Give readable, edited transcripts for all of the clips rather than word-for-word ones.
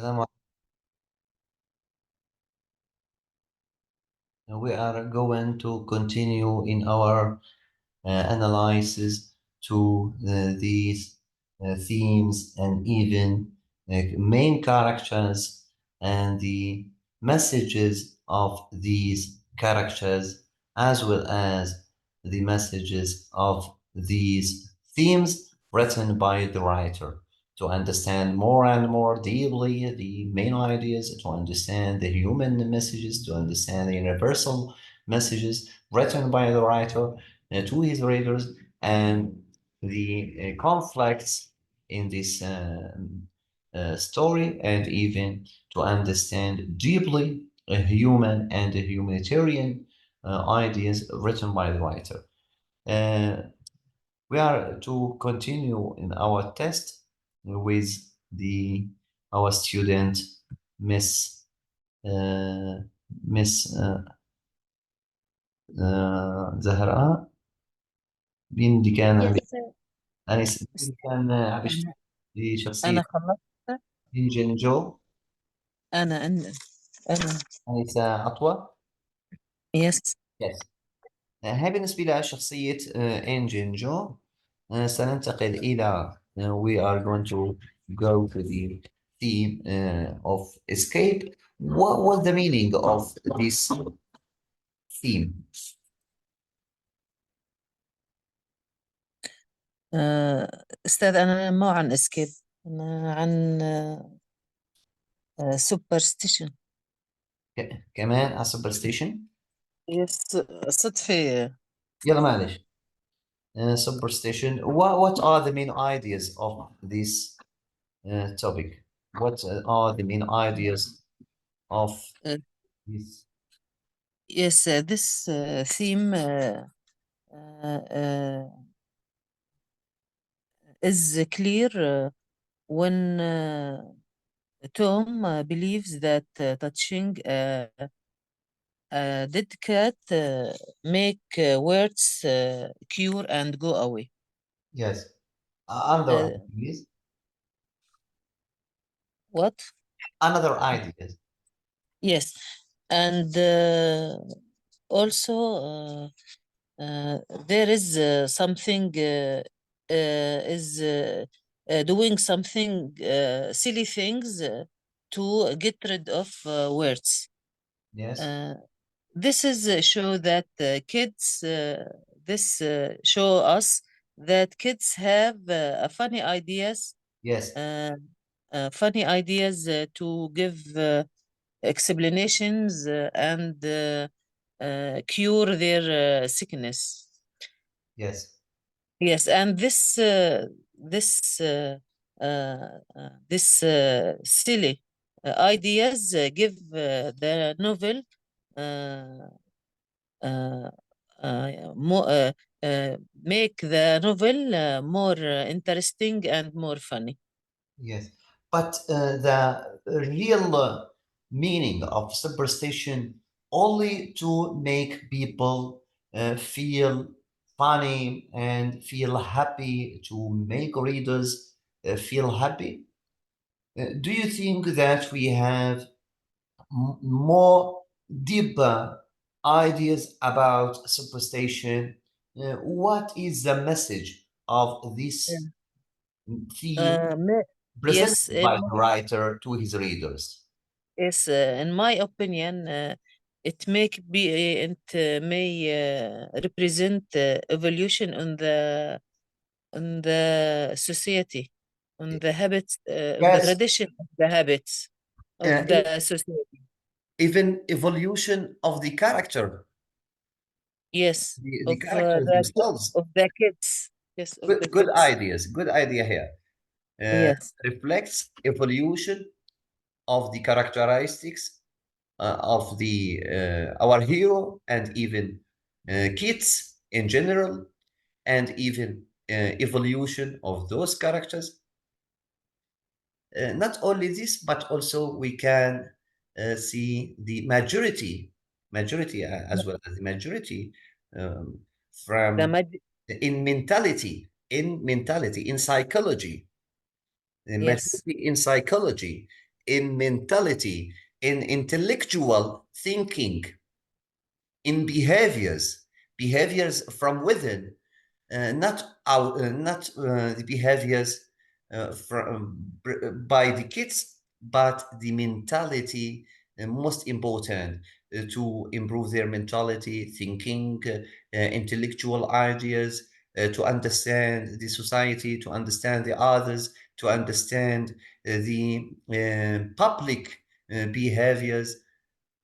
السلام عليكم. We are going to continue in our analysis to these themes and even main characters and the messages of these characters, as well as the messages of these themes written by the writer, to understand more and more deeply the main ideas, to understand the human messages, to understand the universal messages written by the writer to his readers, and the conflicts in this story, and even to understand deeply human and humanitarian ideas written by the writer. We are to continue in our test with our student Miss Miss زهراء. مين اللي كان عم Yes, sir. أنس، مين اللي كان عم يشتغل أنا بشخصية أنا خلصت. إنجن جو؟ أنا أنسة عطوة. يس. Yes. هاي بالنسبة لشخصية إنجن جو. سننتقل إلى we are going to go to the theme of escape. What was the meaning of this theme? أستاذ، أنا مو عن اسكيب، أنا عن سوبرستيشن. كمان a superstition. يس، صدفة. يلا معلش. Superstition. What are the main ideas of this topic? What are the main ideas of this? Yes, this theme is clear when Tom believes that touching a dead cat make words cure and go away. Yes. Another ideas. What? Another ideas. Yes, and also there is something is doing something silly things to get rid of words. Yes. This is show that kids. This show us that kids have funny ideas. Yes. Funny ideas to give explanations and cure their sickness. Yes. Yes, and this silly ideas give the novel more make the novel more interesting and more funny. Yes. But the real meaning of superstition only to make people feel funny and feel happy, to make readers feel happy. Do you think that we have more deeper ideas about superstition? What is the message of this theme presented Yes, by the writer to his readers? yes, in my opinion, it may represent evolution on the society, on the habits, on the Yes, tradition of the habits of e- the society. even evolution of the character, Yes, the characters themselves. of the kids. Yes, of the Good kids. ideas, good idea here. Yes, Reflects evolution of the characteristics of the our hero, and even kids in general, and even evolution of those characters. Not only this, but also we can see the majority as well as the majority um, the from mag in psychology, the yes, majority in psychology in mentality, in intellectual thinking, in behaviors from within, not the behaviors by the kids, but the mentality, most important, to improve their mentality, thinking, intellectual ideas, to understand the society, to understand the others, to understand the public behaviors.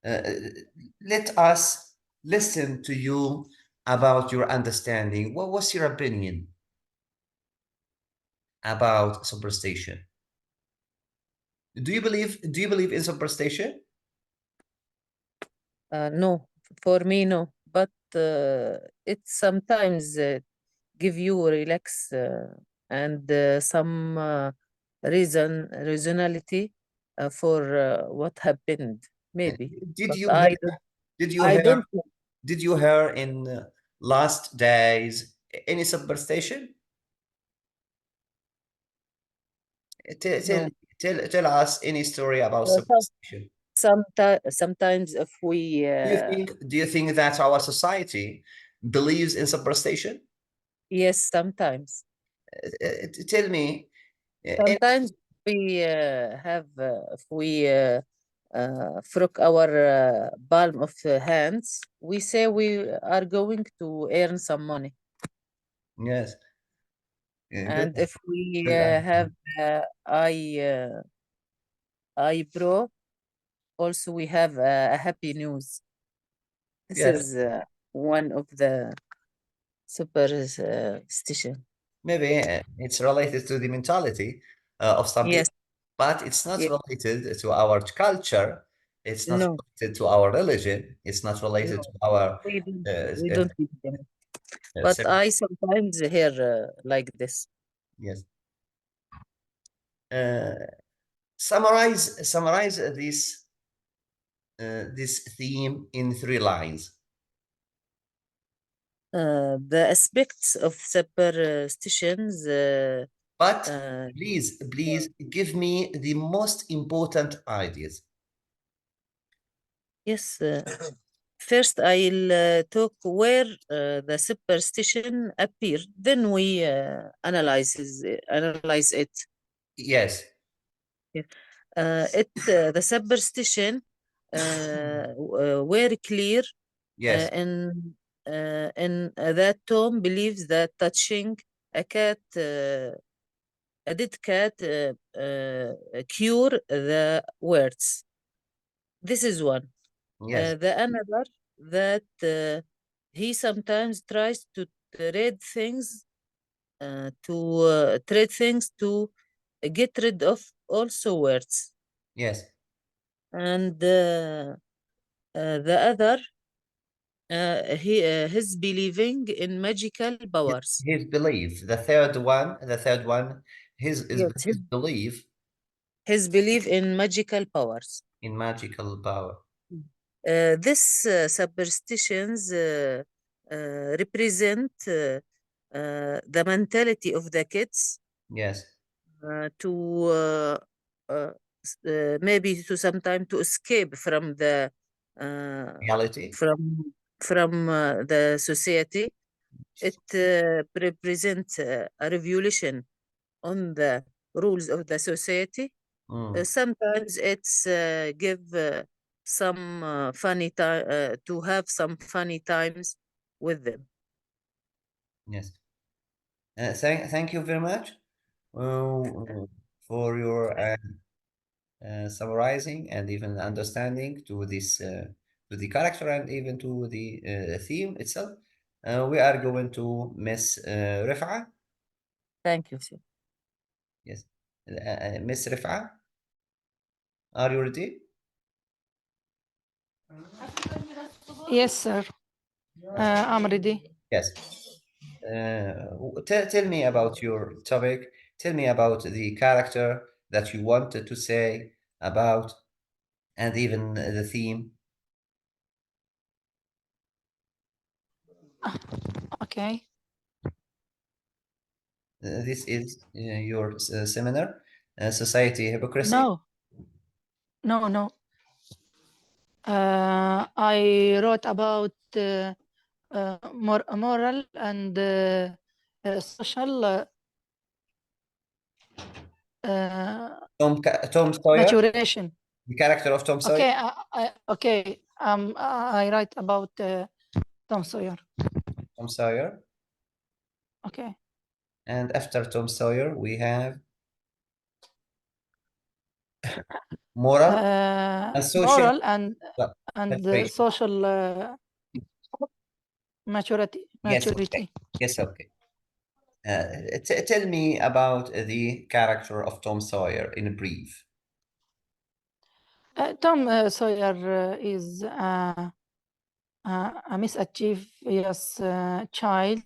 Let us listen to you about your understanding. What was your opinion about superstition? Do you believe in superstition? No, for me, no. But it sometimes give you relax and some reasonality for what happened, maybe. Did But you hear, did you I hear don't know. did you hear in last days any superstition? Tell, tell, No. tell us any story about superstition. Sometimes if we Do you think that our society believes in superstition? yes, sometimes. Tell me. Sometimes we have if we frock our palm of hands, we say we are going to earn some money. Yes. Yeah, good. And if we Good answer. have eyebrow, also we have a happy news. This Yes. is one of the superstition. Maybe it's related to the mentality of some Yes. people, but it's not Yes. related to our culture. It's not No. related to our religion. It's not related No. to our We don't. uh, We uh, don't give them. But uh, I sometimes hear like this. yes. Uh, summarize this theme in 3 lines. The aspects of superstitions. But Uh, please give me the most important ideas. yes. First, I'll talk where the superstition appeared. Then we analyze it. Yes. Yeah. The superstition were clear Yes. in that Tom believes that touching a cat, a dead cat, cure the words. This is one. Yes. The another that he sometimes tries to trade things to get rid of also words. Yes. And the other his believing in magical powers. His belief. The third one, his Yes, his belief his belief in magical powers. in magical power. This superstitions represent the mentality of the kids Yes. to maybe to sometime to escape uh, Reality. from the society. It represents a revolution on the rules of the society. Mm, Sometimes it's give some funny time to have some funny times with them. yes. Thank you very much for your summarizing and even understanding to the character and even to the theme itself. We are going to Miss Rif'a. Thank you, sir. Yes. Miss Rif'a, are you ready? Yes, sir. I'm ready. Yes. Tell me about your topic. Tell me about the character that you wanted to say about, and even the theme. Okay. This is your seminar, Society Hypocrisy. No. No. I wrote about moral and social Tom Sawyer, maturation. the character of Tom Sawyer. Okay, I write about Tom Sawyer. Tom Sawyer. Okay. And after Tom Sawyer, we have moral and social. Moral and Maturation. social maturity. Yes, okay. Yes, okay. Tell me about the character of Tom Sawyer in brief. Tom Sawyer is a mischievous child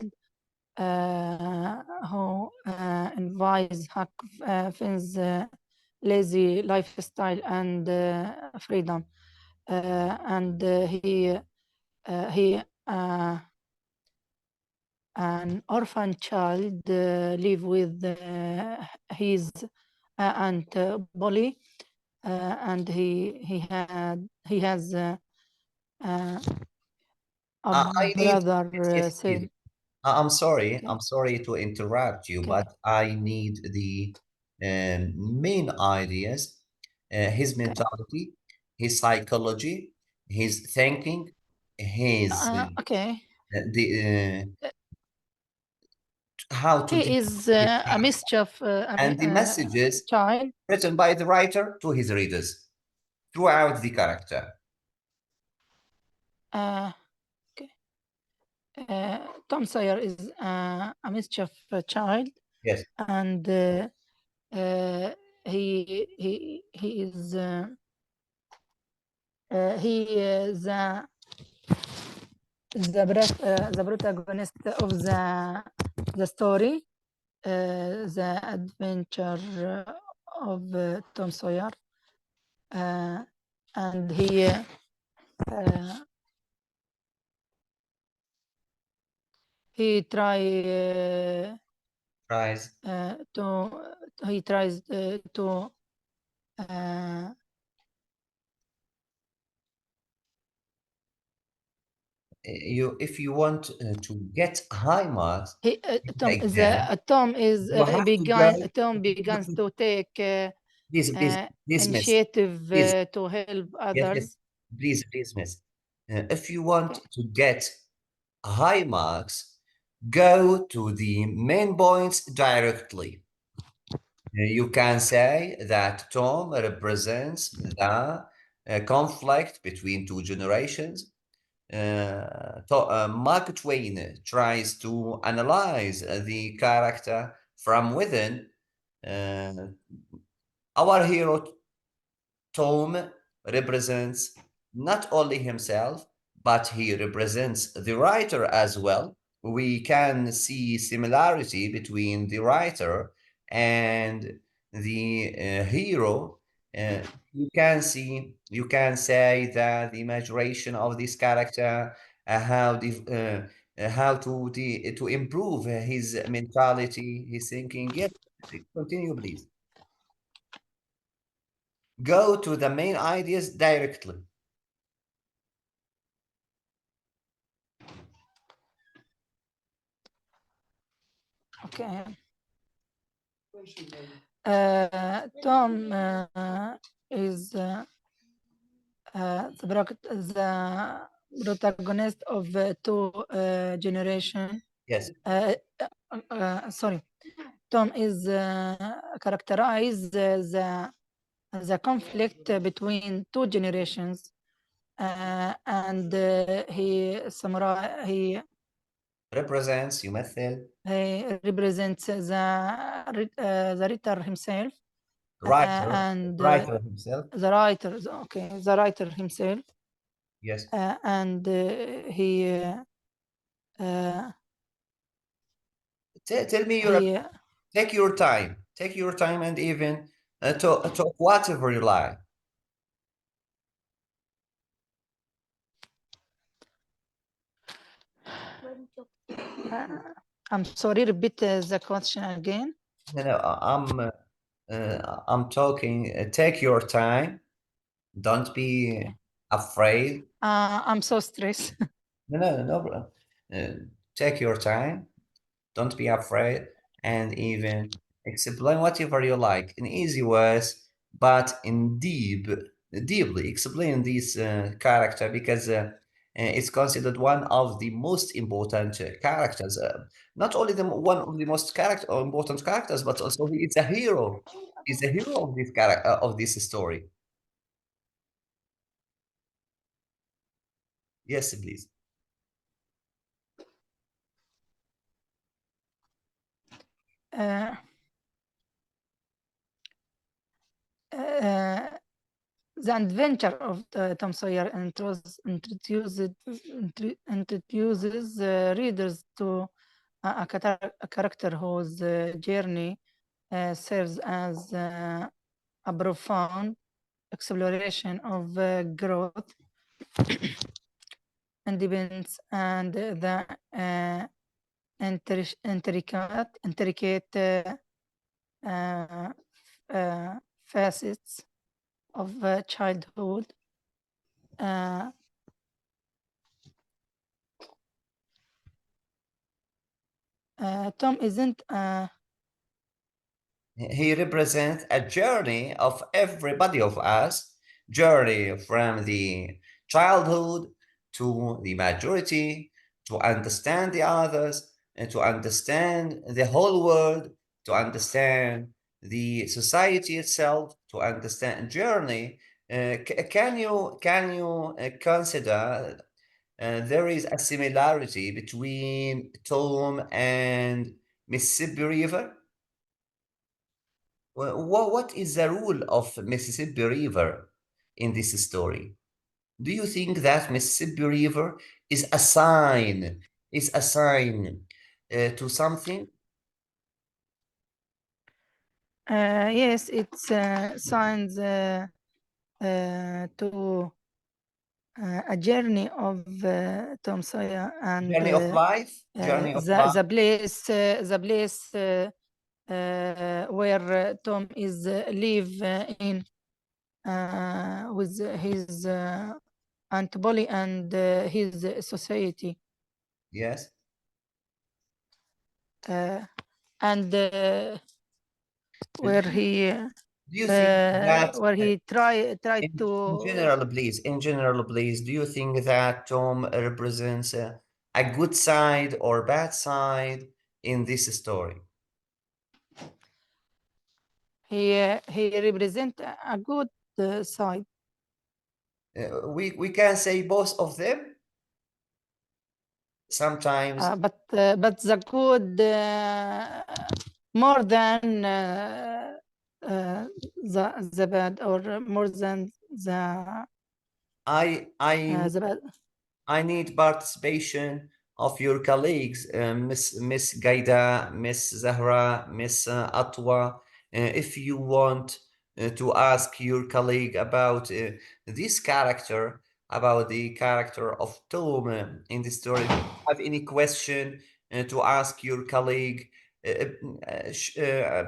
who envies Huck Finn's lazy lifestyle and freedom, and he an orphan child live with his aunt Polly, and he has a brother said. I'm sorry. Okay. I'm sorry to interrupt you, Okay. but I need the main ideas, his mentality, his psychology, his thinking, his Okay. how to He is a mischief and the messages child written by the writer to his readers throughout the character. Okay. Tom Sawyer is a mischief child. Yes. And he is the protagonist of the story, the adventure of Tom Sawyer, and he tries to if you want to get high marks, Tom begins to take initiative to help others. Yes. Please, miss. If you want to get high marks, go to the main points directly. You can say that Tom represents the conflict between two generations. Mark Twain tries to analyze the character from within. Our hero Tom represents not only himself, but he represents the writer as well. We can see similarity between the writer and the hero. You can say that the maturation of this character, how to improve his mentality, his thinking. Yes, continue, please. Go to the main ideas directly. Okay. Tom is the protagonist of two generations. Yes. Sorry. Tom is characterized the conflict between two generations, and he represents يمثل. He represents the writer himself. And writer himself. The writer. Okay, the writer himself. Yes. And he. Tell me your. Take your time. Take your time and even talk whatever you like. I'm sorry. Repeat the question again. No, I'm talking. Take your time Don't be afraid. I'm so stressed. No. Take your time. Don't be afraid, and even explain whatever you like in easy words, but in deeply explain this character, because it's considered one of the most important characters. Not only one of the most important characters, but also it's a hero. He's a hero of this character of this story. Yes, please. Uh, the adventure of Tom Sawyer introduces readers to a character whose journey serves as a profound exploration of growth, independence, and the intricate facets of childhood. Tom isn't He represents a journey of everybody of us, journey from the childhood to the majority, to understand the others, and to understand the whole world, to understand the society itself, to understand journey. Can you consider there is a similarity between Tom and Mississippi River? What is the role of Mississippi River in this story? Do you think that Mississippi River is a sign, to something? yes, it's signs to a journey of Tom Sawyer and Journey of life? Journey of life? the place where Tom is live in with his Aunt Polly and his society. Yes. And where he Do you think that where he tried in to general, please, do you think that Tom represents a good side or bad side in this story? he represent a good side. We can say both of them. Sometimes But the good more than the bad, or more than the I the bad. I need participation of your colleagues, Miss Gaida, Miss Zahra, Miss Atwa. If you want to ask your colleague about this character, about the character of Tom in the story, if you have any question to ask your colleague,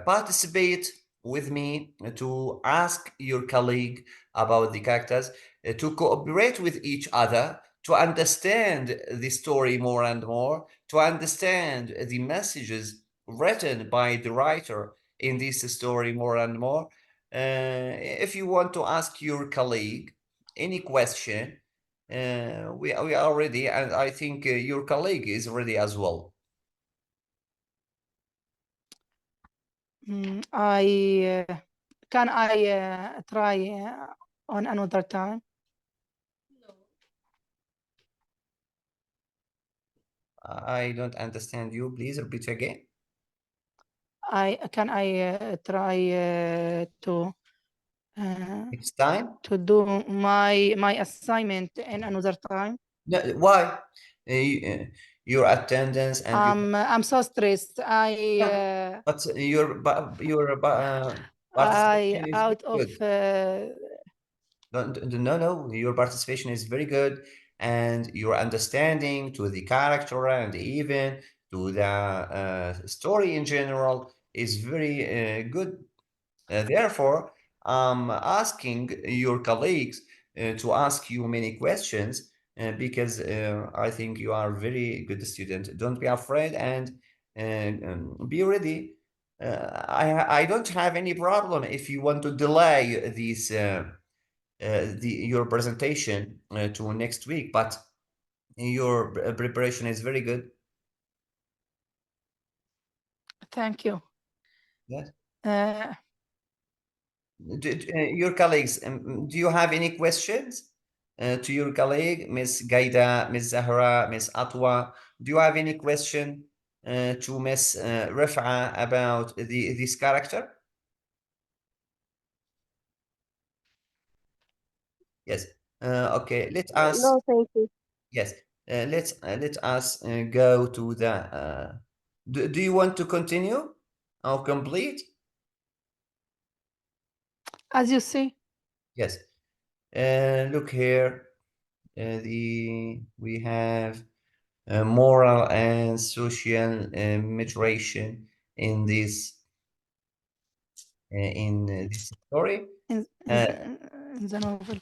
participate with me to ask your colleague about the characters, to cooperate with each other, to understand the story more and more, to understand the messages written by the writer in this story more and more. If you want to ask your colleague any question, we are ready, and I think your colleague is ready as well. I can I try on another time? I don't understand you. Please repeat again. I try to It's time. to do my assignment in another time. No, why? Your attendance and I'm so stressed. I but your participation is out of very good. No, your participation is very good, and your understanding to the character and even to the story in general is very good. Therefore, I'm asking your colleagues to ask you many questions because I think you are a very good student. Don't be afraid and be ready. I don't have any problem if you want to delay this your presentation to next week, but your preparation is very good. Thank you. Yes. Uh, Your colleagues, do you have any questions to your colleague, Miss Gaida, Miss Zahra, Miss Atwa? Do you have any question to Miss Raf'a about this character? Yes. Okay. Let us. No, thank you. Yes. Let us go to the. Do you want to continue or complete? as you see. Yes. Look here. We have moral and social maturation in this story. In the novel.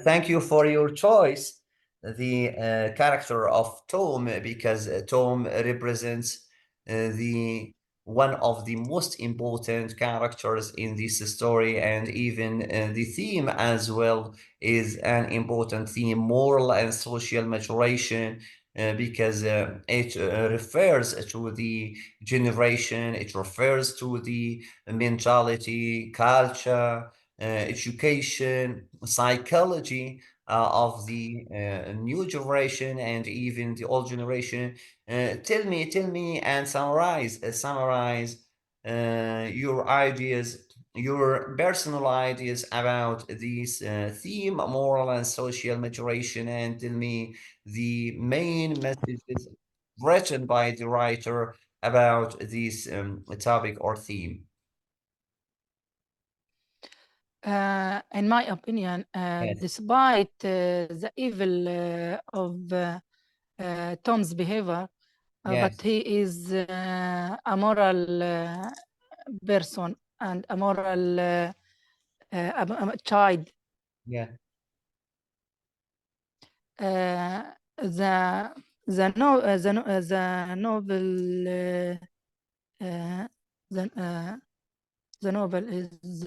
Thank you for your choice, the character of Tom, because Tom represents the one of the most important characters in this story, and even the theme as well is an important theme, moral and social maturation, because it refers to the generation, it refers to the mentality, culture, education, psychology of the new generation and even the old generation. Tell me, and summarize your ideas, your personal ideas about this theme, moral and social maturation, and tell me the main messages written by the writer about this topic or theme. In my opinion, Yes. despite the evil of Tom's behavior, Yes. but he is a moral person and a moral a child. Yeah. The novel the novel is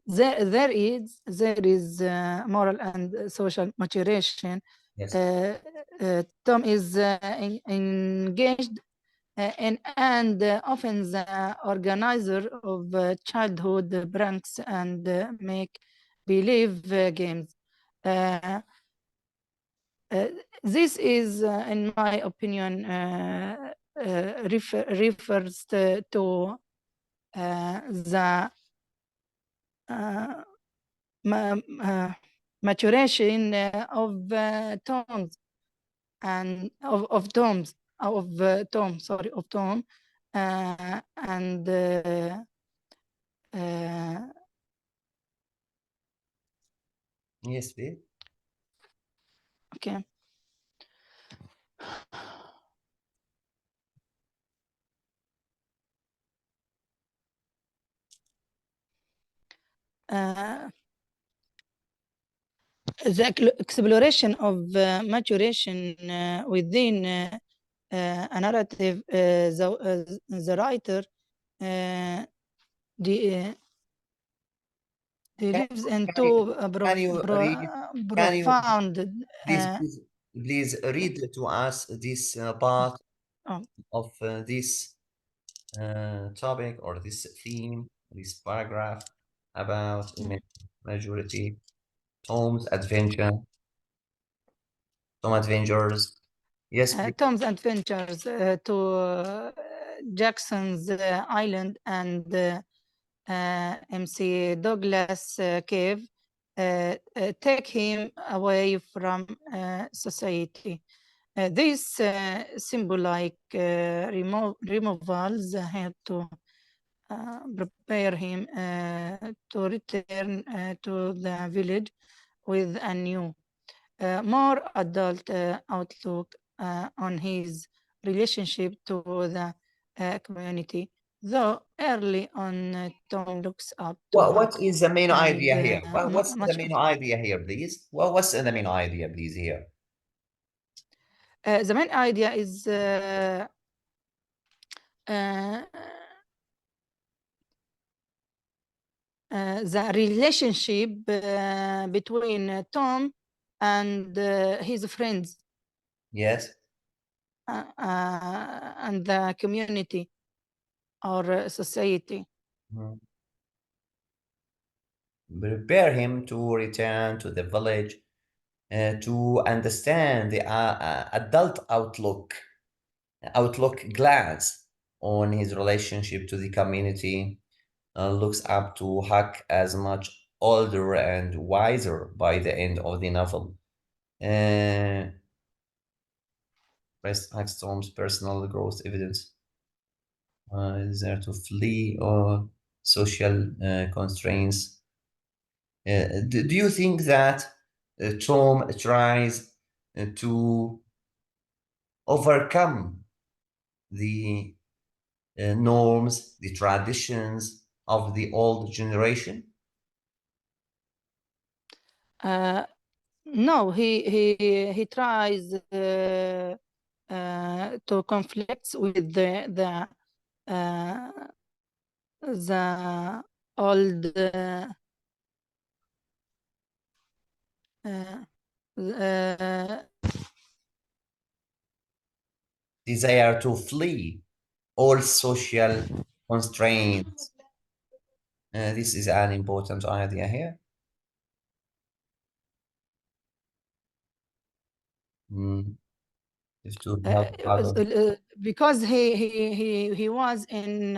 there is moral and social maturation. Yes. Tom is engaged and often the organizer of childhood pranks and make believe games. This is, in my opinion, refers to the maturation of Tom's and of Tom, and Yes, please. okay. The exploration of maturation within a narrative, the writer lives into a Can you read? profound. Please read to us this part of this topic or this theme, this paragraph about majority Tom's adventure, Tom Adventures. Yes, please. Tom's adventures to Jackson's Island and MC Douglas cave take him away from society. This symbolic removals help to prepare him to return to the village with a new, more adult outlook on his relationship to the community. Though early on, Tom looks up to What Huck is the main and, idea here? What's the much main of- idea here, please? What's the main idea, please, here? the main idea is the relationship between Tom and his friends Yes. and the community or society. Mhm. Prepare him to return to the village to understand the adult outlook glance on his relationship to the community. Looks up to Huck as much older and wiser by the end of the novel. Huck's Tom's personal growth evidence is there to flee or social constraints. Do you think that Tom tries to overcome the norms, the traditions of the old generation? No, he tries to conflict with the old Desire to flee all social constraints. This is an important idea here. If to help others. because he was in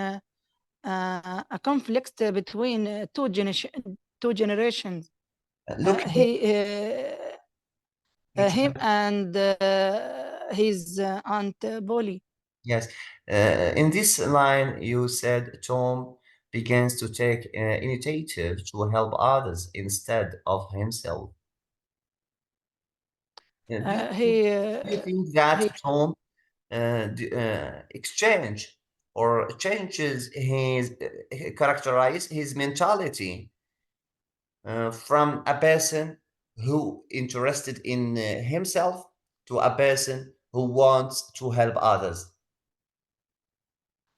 a conflict between two generations. Look, Him and his aunt Polly. yes. In this line, you said Tom begins to take initiative to help others instead of himself. Do you think that Tom exchange or changes his characterize his mentality from a person who interested in himself to a person who wants to help others?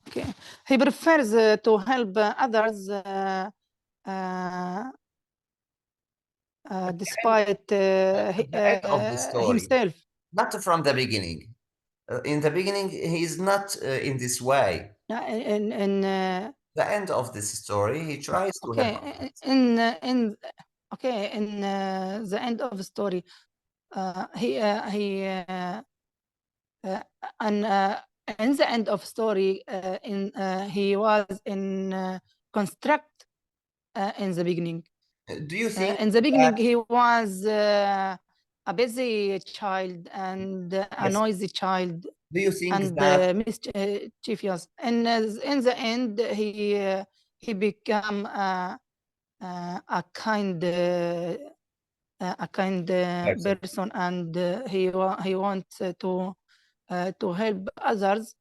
Okay. He prefers to help others despite At the end of the story, himself. not from the beginning. In the beginning, he's not in this way. In The end of this story, he tries to okay, help others. in the end of the story, and in the end of story, he was in construct in the beginning. Do you think In the beginning, that, he was a busy child and a yes, noisy child do you think and that, mischievous. And in the end, he became a kind person? person, and he wants to help others.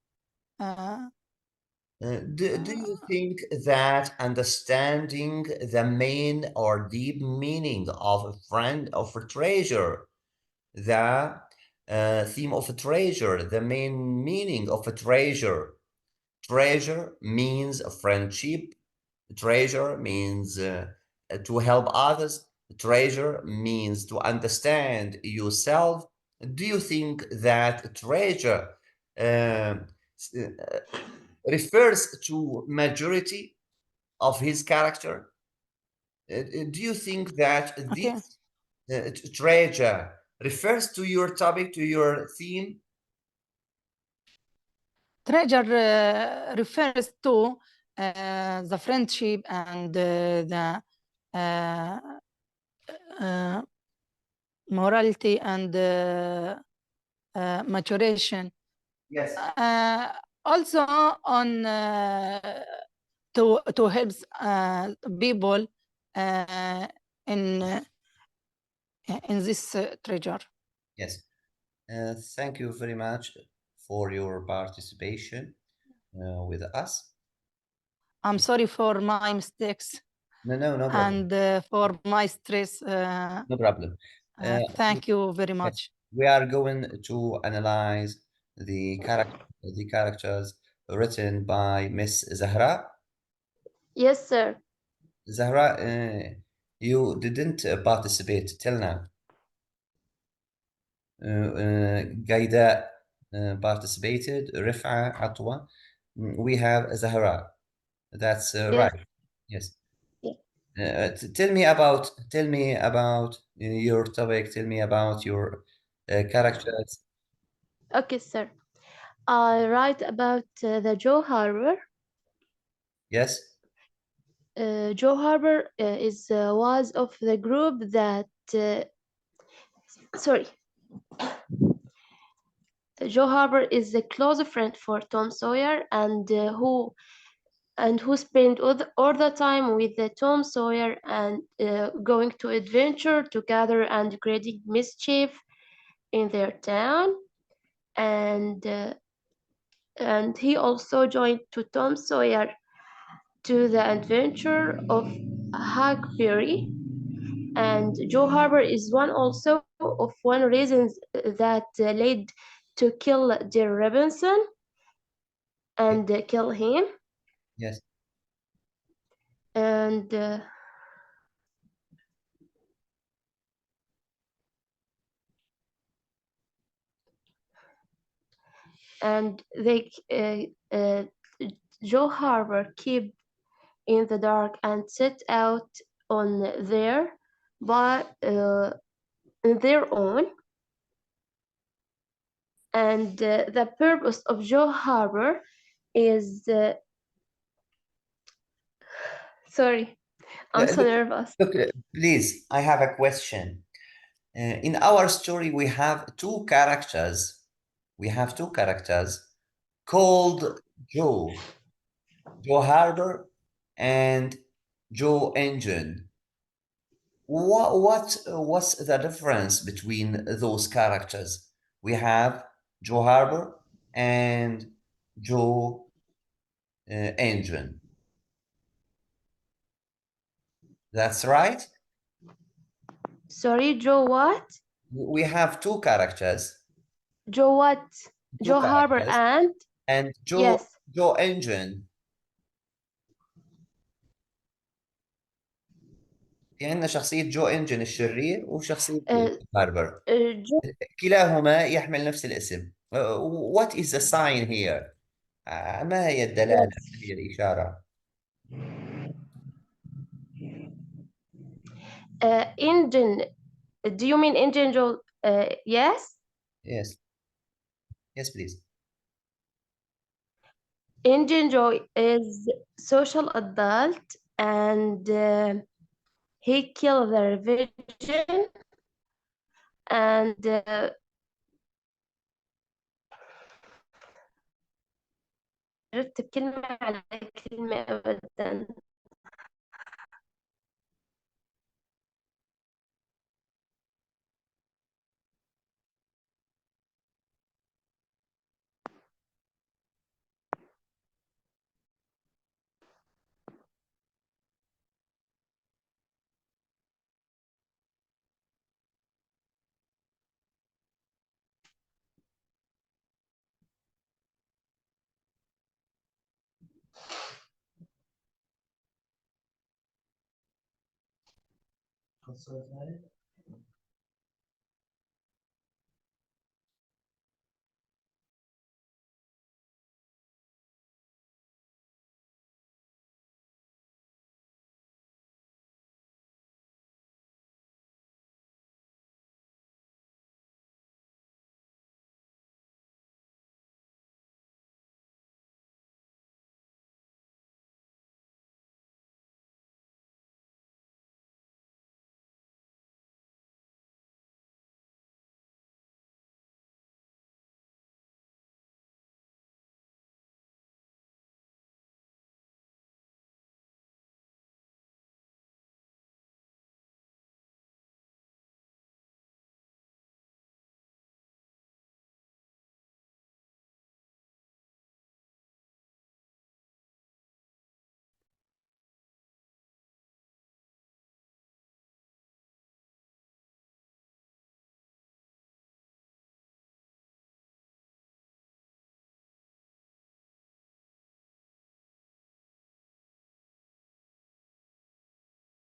Do you think that understanding the main or deep meaning of a friend of a treasure, the theme of a treasure, the main meaning of a treasure, treasure means a friendship, treasure means to help others, treasure means to understand yourself. Do you think that treasure refers to majority of his character? Do you think that Okay. this treasure refers to your topic, to your theme? Treasure refers to the friendship and the morality and maturation. Yes. Also on to help people in this treasure. Yes. Thank you very much for your participation with us. I'm sorry for my mistakes No problem. and for my stress. No problem. Thank you very Yes, much. we are going to analyze the characters written by Miss Zahra. Yes, sir. Zahra, you didn't participate till now. Gaida participated. Rif'a, Atwa. We have Zahra. That's Yes. right. Yes. Yeah. Tell me about your topic. Tell me about your characters. Okay, sir. I write about the Joe Harbor. Yes. Joe Harbor was of the group that sorry. Joe Harbor is a close friend for Tom Sawyer and who spent all the time with Tom Sawyer and going to adventure together and creating mischief in their town. And he also joined to Tom Sawyer to the adventure of Huckberry. And Joe Harbor is one also of one reasons that led to kill Dear Robinson and kill him. Yes. And they Joe Harbor keep in the dark and set out on their own. And the purpose of Joe Harbor is sorry, I'm so nervous. Look, please, I have a question. In our story, we have two characters. We have two characters called Joe Harbor and Joe Engine. What's the difference between those characters? We have Joe Harbor and Joe Engine. That's right. Sorry, Joe what? We have two characters. Joe what? Two Joe Harbor characters. And yes. Joe Engine. في عندنا شخصية جو إنجن الشرير وشخصية هاربر. كلاهما يحمل نفس الاسم. What is the sign here? ما هي الدلالة؟ ما هي الإشارة؟ Engine. Do you mean engine, Joe? Yes? Yes. Yes, please. Engine Joe is social adult and he killed the revision and رتب كلمة على كلمة أبدا.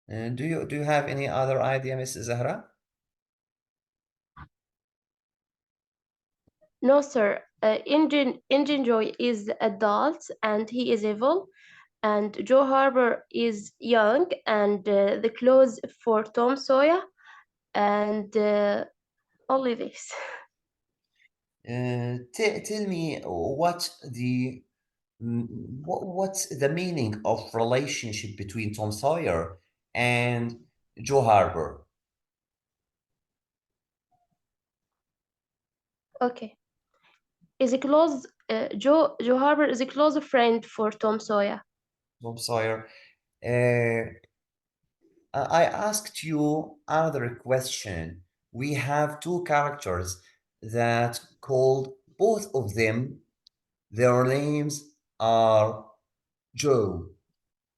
Do you have any other idea, Miss Zahra? No, sir. Engine Joy is adult and he is evil, and Joe Harper is young and the clothes for Tom Sawyer, and only this. Tell me what's the meaning of relationship between Tom Sawyer and Joe Harper? Okay. Is a close Joe Harper is a close friend for Tom Sawyer. Tom Sawyer. I asked you another question. We have two characters that called both of them, their names are Joe.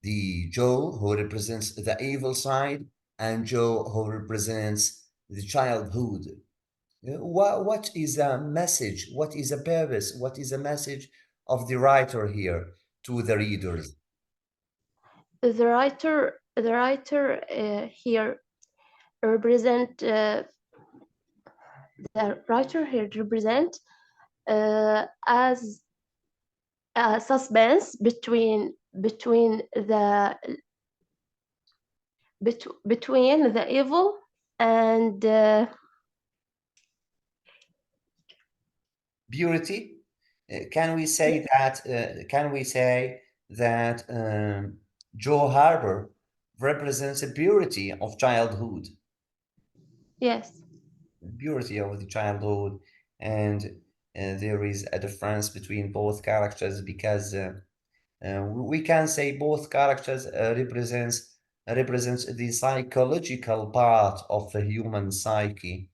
The Joe who represents the evil side and Joe who represents the childhood. What is the message? What is the purpose? What is the message of the writer here to the readers? The writer here represent as a suspense between the evil and Purity. Can we say that? Can we say that Joe Harper represents a purity of childhood? yes. Purity of the childhood, and there is a difference between both characters because we can say both characters represents the psychological part of the human psyche.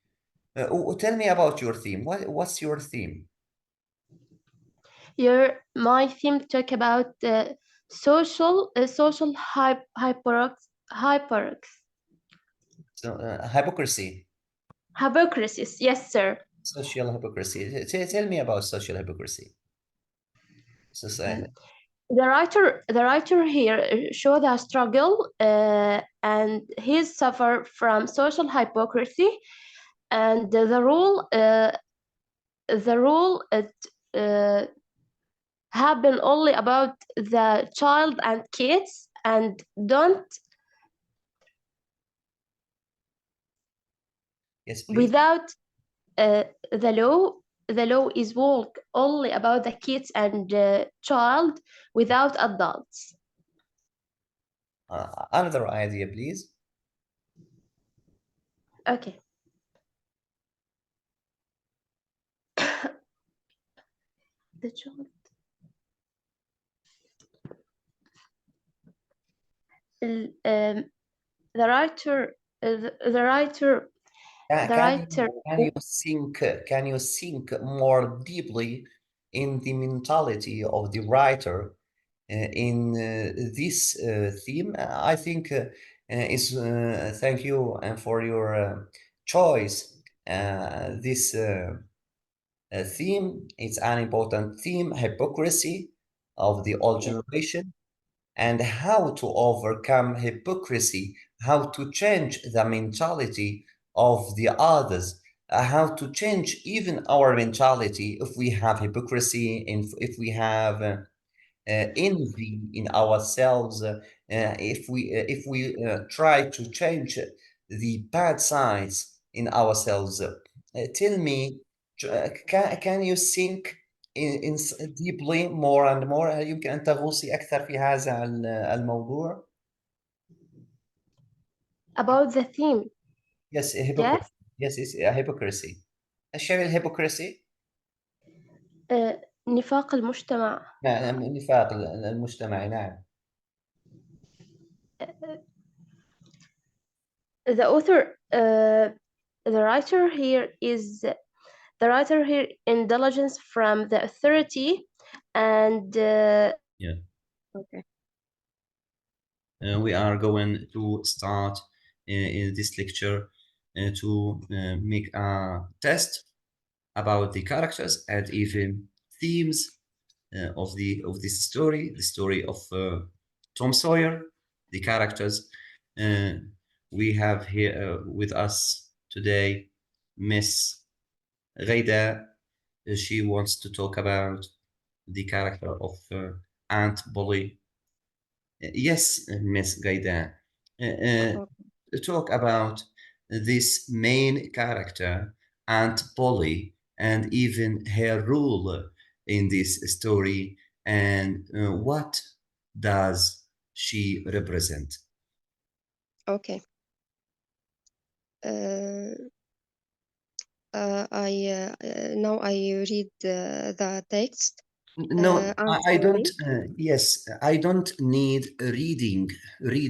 Tell me about your theme. What's your theme? My theme talk about social So, hypocrisy. hypocrisies. Yes, sir. Social hypocrisy. Tell me about social hypocrisy. Society. The writer here show the struggle and he suffer from social hypocrisy, and the rule happen only about the child and kids, and don't Yes, please. without the law. The law is work only about the kids and child without adults. Another idea, please. Okay. The child. The writer. The writer. Can you think more deeply in the mentality of the writer in this theme? I think is thank you and for your choice. This theme, it's an important theme, hypocrisy of the old generation, and how to overcome hypocrisy, how to change the mentality of the others, how to change even our mentality if we have hypocrisy, if we have envy in ourselves, if we try to change the bad sides in ourselves. Tell me, can you think in deeply more and more؟ هل يمكن أن تغوصي أكثر في هذا الموضوع؟ about the theme. Yes, hypocrisy. Yes, it's hypocrisy. الشيء الhypocrisy. نفاق المجتمع. نعم، نفاق المجتمع. نعم. The author, the writer here indulgence from the authority and Yeah. okay. We are going to start in this lecture to make a test about the characters and even themes of this story, the story of Tom Sawyer, the characters. we have here with us today Miss Ghaida. She wants to talk about the character of Aunt Polly. Yes, Miss Ghaida. Talk about this main character, Aunt Polly, and even her role in this story, and what does she represent? Okay. Now I read the text. No, Aunt I don't. Polly. Yes, I don't need reading Okay.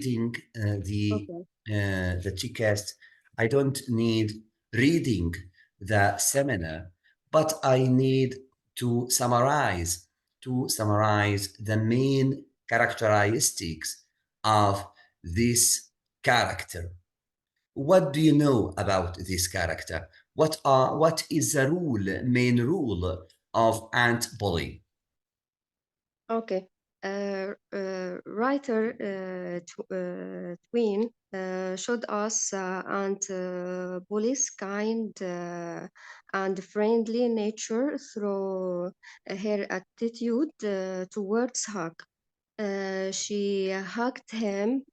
the text. I don't need reading the seminar, but I need to summarize the main characteristics of this character. What do you know about this character? What is the main rule of Aunt Polly? Okay. Writer Tween showed us Aunt Polly's kind and friendly nature through her attitude towards Huck. She hugged him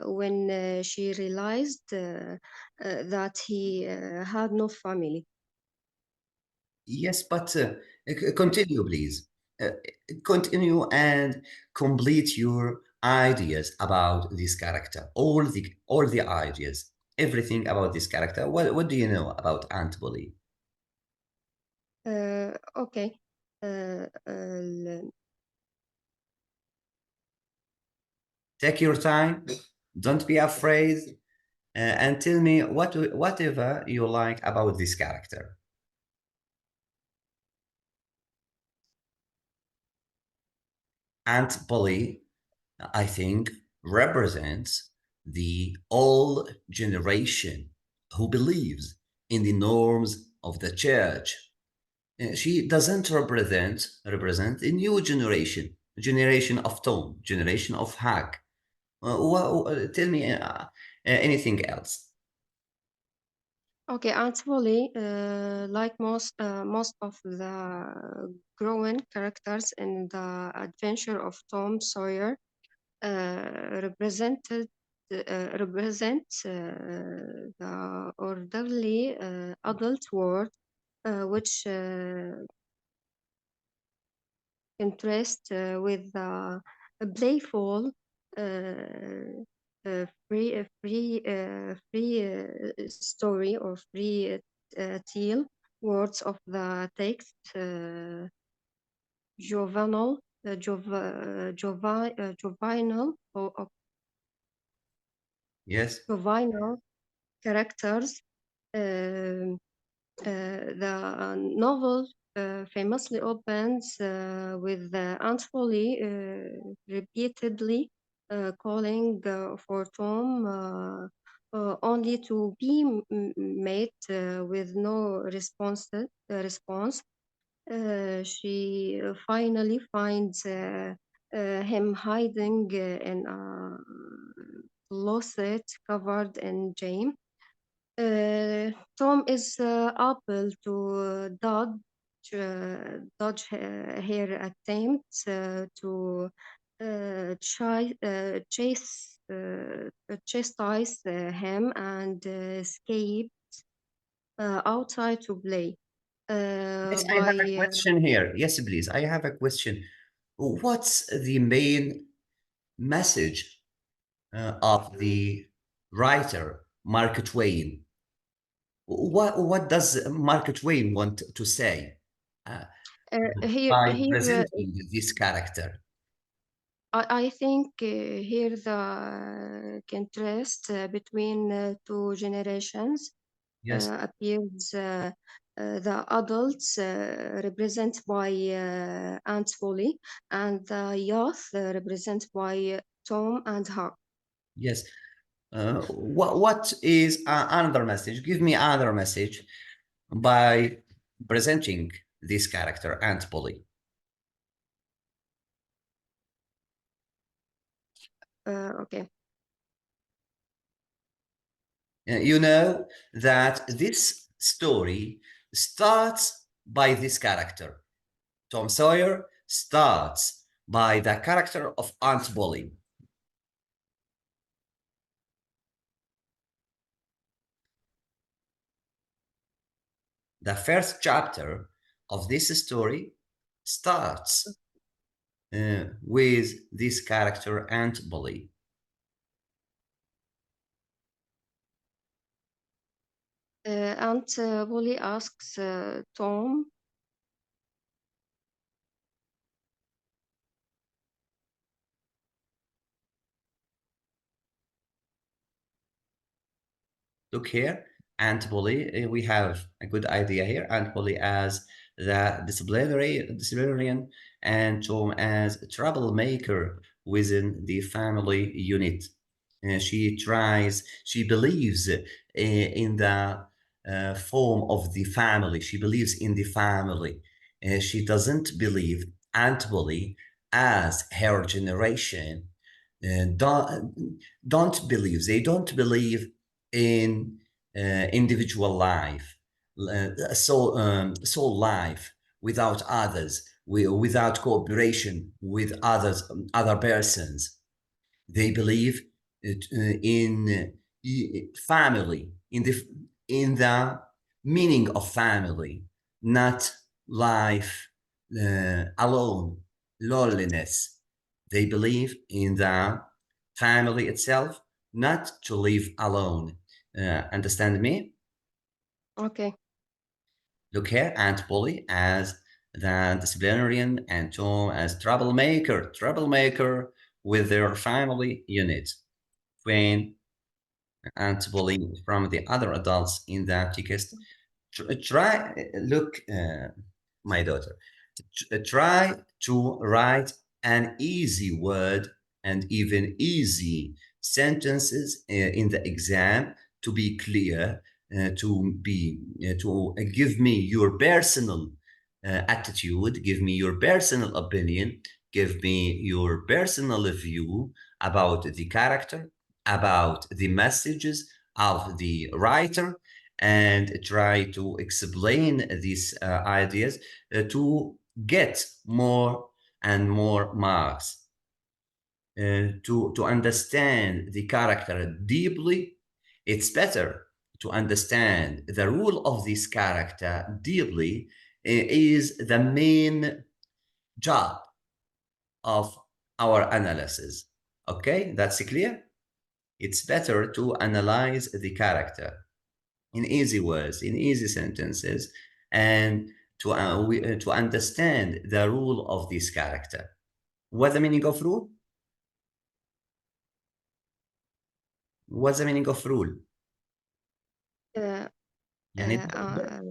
when she realized that he had no family. Yes, but continue, please. Continue and complete your ideas about this character. All the ideas, everything about this character. What do you know about Aunt Polly? Okay. Take your time. Don't be afraid, and tell me whatever you like about this character. Aunt Polly, I think, represents the old generation who believes in the norms of the church. She doesn't represent a new generation of Tom, generation of Hack. Tell me anything else. Okay, Aunt Polly, like most of the growing characters in the adventure of Tom Sawyer, represent the orderly adult world, which contrast with the playful, free story or free tale words of the text, juvenile, Yes. juvenile characters. The novel famously opens with Aunt Polly repeatedly calling for Tom only to be met with no response. She finally finds him hiding in a closet covered in jam. Tom is able to dodge her attempts to chastise him and escape outside to play. Yes, I have a question here. Yes, please. I have a question. What's the main message of the writer Mark Twain? What does Mark Twain want to say by presenting this character? I think here the contrast between two generations appears. The adults represented by Aunt Polly and the youth represented by Tom and Huck. Yes. What is another message? Give me another message by presenting this character, Aunt Polly. Okay. You know that this story starts by this character. Tom Sawyer starts by the character of Aunt Polly. The first chapter of this story starts with this character, Aunt Polly. Aunt Polly asks Tom, look here, Aunt Polly, we have a good idea here. Aunt Polly as the disciplinarian and Tom as a troublemaker within the family unit. She believes in the form of the family. She believes in the family. She doesn't believe, Aunt Polly, as her generation, don't believe. They don't believe in individual life, soul life without others, without cooperation with other persons. They believe in family, in the meaning of family, not life alone, loneliness. They believe in the family itself, not to live alone. Understand me? okay. Look here, Aunt Polly as the disciplinarian and Tom as troublemaker with their family unit. When Aunt Polly from the other adults in the text, my daughter, try to write an easy word and even easy sentences in the exam to be clear, to give me your personal attitude, give me your personal opinion, give me your personal view about the character, about the messages of the writer, and try to explain these ideas to get more and more marks. To understand the character deeply, it's better to understand the rule of this character deeply is the main job of our analysis. Okay, that's clear? It's better to analyze the character in easy words, in easy sentences, and to understand the rule of this character. What's the meaning of rule? What's the meaning of rule؟ يعني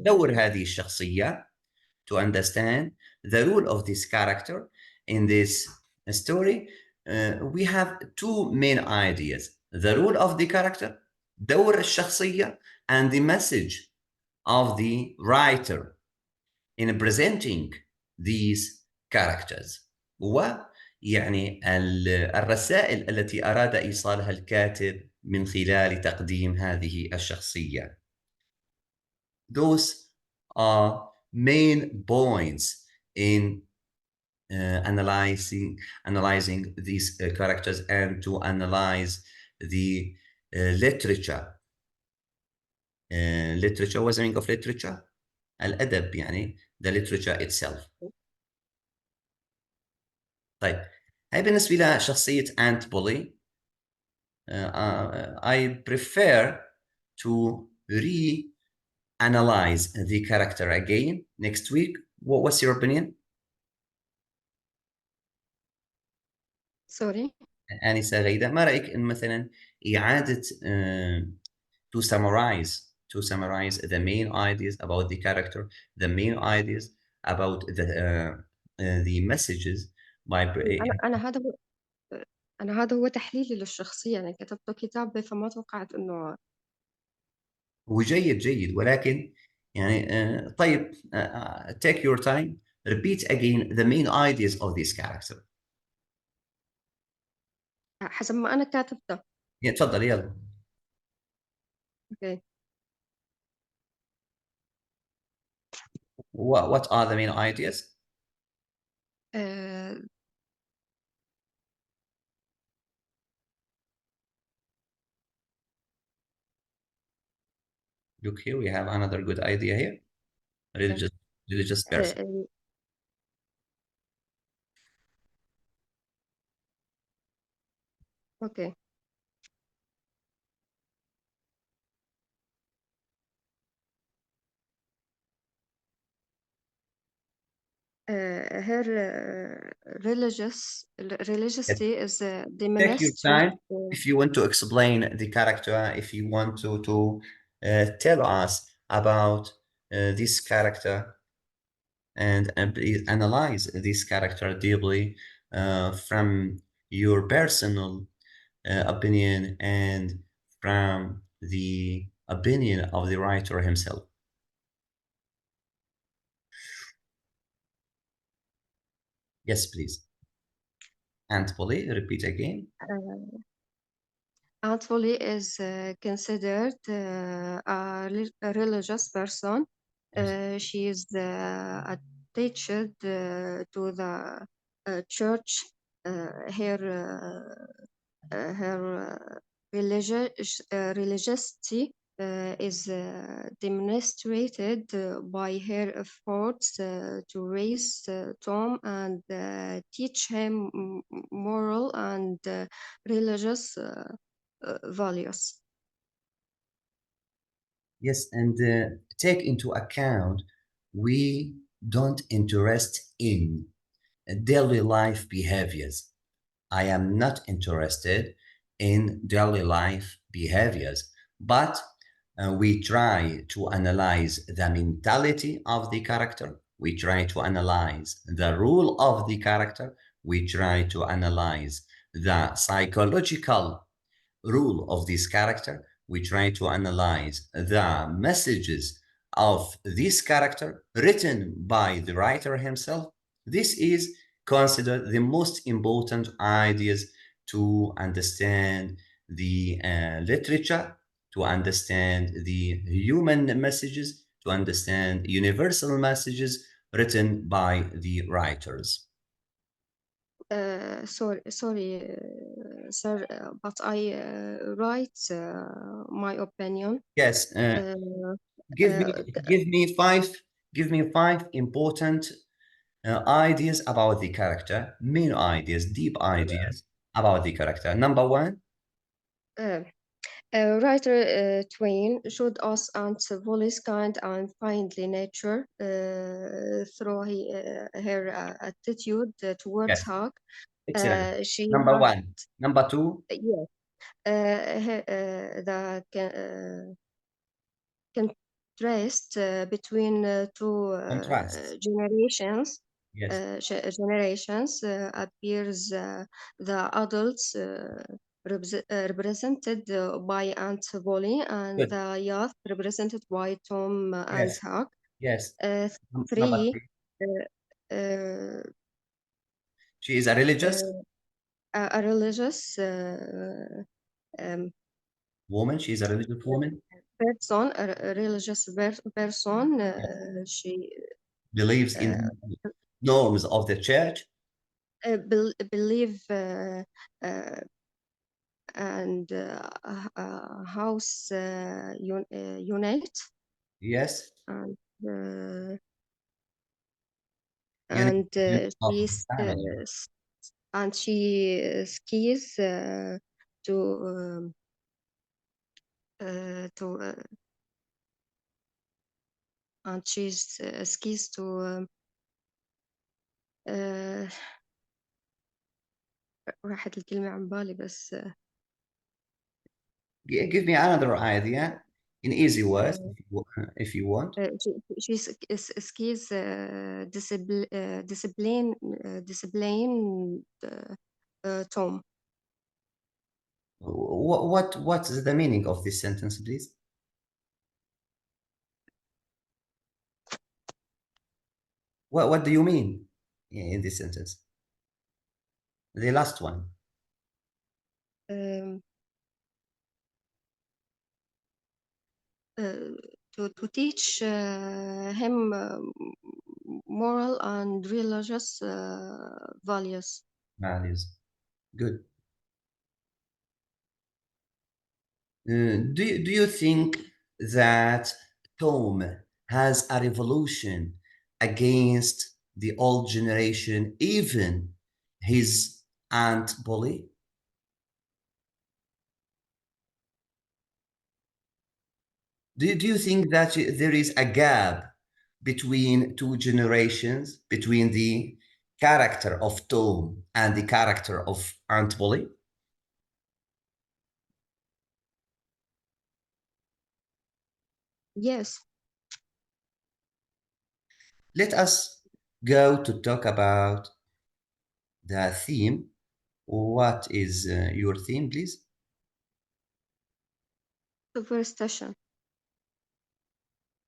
دور هذه الشخصية to understand the rule of this character in this story. We have two main ideas: the rule of the character, دور الشخصية, and the message of the writer in presenting these characters. ويعني الرسائل التي أراد إيصالها الكاتب من خلال تقديم هذه الشخصية. Those are main points in analyzing these characters and to analyze the literature. Literature, what's the meaning of literature? الأدب يعني the literature itself. طيب هاي بالنسبة لشخصية أنت بولي. I prefer to analyze the character again next week. What's your opinion? Sorry. آنسة غيدة، ما رأيك إن مثلا إعادة to summarize the main ideas about the character, the main ideas about the messages by أنا هذا هو تحليلي للشخصية، يعني كتبته كتاب فما توقعت إنه وجيد ولكن يعني طيب take your time, repeat again the main ideas of this character. حسب ما أنا كاتبته. تفضل يلا. Okay. What are the main ideas? Uh, Look here, we have another good idea here. Religious person. Okay. Her religiosity is Take your diminished time if you want to explain the character, if you want to tell us about this character, and please analyze this character deeply from your personal opinion and from the opinion of the writer himself. Yes, please. And Polly, repeat again. Aunt Polly is considered a religious person. She is attached to the church. Her religiosity is demonstrated by her efforts to raise Tom and teach him moral and religious values. Yes, and take into account we don't interest in daily life behaviors. I am not interested in daily life behaviors, but we try to analyze the mentality of the character. We try to analyze the rule of the character. We try to analyze the psychological rule of this character. We try to analyze the messages of this character written by the writer himself. This is considered the most important ideas to understand the literature, to understand the human messages, to understand universal messages written by the writers. Sorry, sir, but I write my opinion. Yes, give me five important ideas about the character, main ideas, deep ideas about the character. Number one. Writer Twain showed us Aunt Polly's kind and kindly nature through her attitude towards Yes. Huck. Excellent. She Number had, one. Number two. yes, the contrast between two Contrast. generations. Yes. Generations appears the adults represented by Aunt Polly and Good. the youth represented by Tom and Yes. Huck. Yes. Number Three, she is a religious a religious woman. She is a religious woman. person, a religious person. She Believes in norms of the church. believe and house unite. Yes. And Unit of she's family. and she skis to and she skis to راحت الكلمة عن بالي بس Give me another idea in easy words if you want. she skis discipline Tom. What's the meaning of this sentence, please? What do you mean in this sentence? The last one. to teach him moral and religious values. Values. Good. Do you think that Tom has a revolution against the old generation, even his aunt Polly? Do you think that there is a gap between two generations, between the character of Tom and the character of Aunt Polly? Yes. Let us go to talk about the theme. What is your theme, please? Superstition.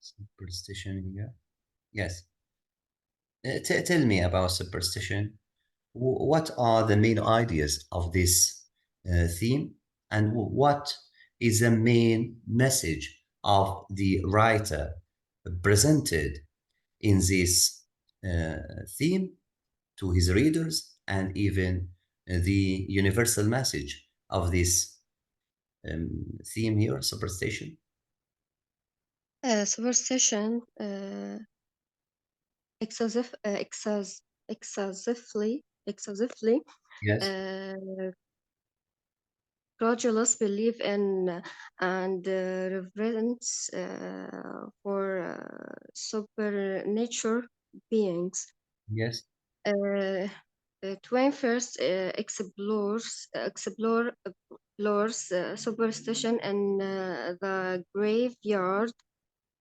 Superstition, yeah. Yes. Tell me about superstition. What are the main ideas of this theme, and what is the main message of the writer presented in this theme to his readers, and even the universal message of this theme here, superstition? Superstition excessively Yes. credulous belief in and reverence for supernatural beings. Yes. Twain first explores superstition in the graveyard,